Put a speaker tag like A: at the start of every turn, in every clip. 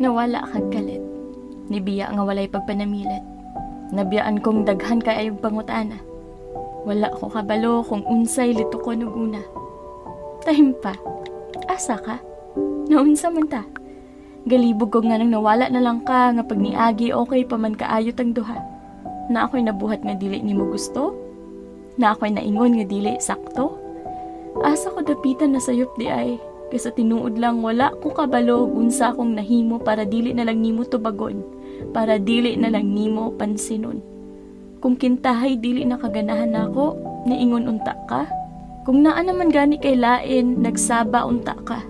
A: Nawala kag kalit. Nibiya nga walay pagpanamilit. Nabiyaan kong daghan kay ayog pangutana. Wala ko kabalo kung unsay lito ko nuguna. Tahim pa. Asa ka? Naunsa man ta? Galibog ko nga nang nawala na lang ka nga pag niagi okay pa man kaayot ang duha. Na ako'y nabuhat nga dili nimo gusto? Na ako'y naingon nga dili sakto? Asa ko dapitan na sayop di ay. Kaysa tinuod lang wala ko kabalo unsa akong nahimo para dili na lang nimo tubagon. Para dili na lang nimo pansinon. Kung kintahay dili nakaganahan nako, niingon unta ka. Kung naa naman gani kay lain, nagsaba unta ka.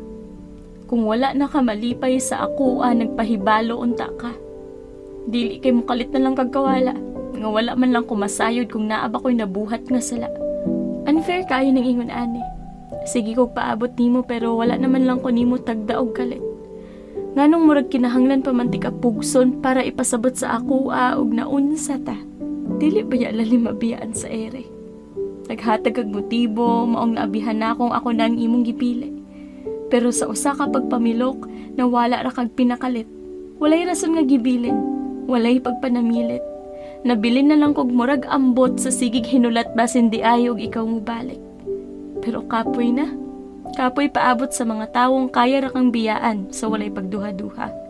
A: Kung wala na ka malipay sa ako, nagpahibalo unta ka. Dili kay mukalit na lang kagkawala. Nga wala man lang kumasayod kung naaba ko'y nabuhat nga sala. Unfair kayo ng ingon ani. Sige kog paabot nimo pero wala naman lang ko nimo tagdaog kalit. Nganong murag kinahanglan pa man ti ka pugson para ipasabot sa ako og naunsa ta. Dili ba ya lalim mabiyaan sa ere? Naghatag kag motibo, maong naabihan na akong ako nang imong gipili. Pero sa usa ka pagpamilok, nawala ra kag pinakalit. Walay rason nga gibilin, walay pagpanamilit. Nabilin na lang kog murag ambot sa sigig hinulat basin di ayog ikaw mo balik. Pero kapoy na. Kapoy paabot sa mga tawong kaya ra kang biyaan sa walay pagduha-duha.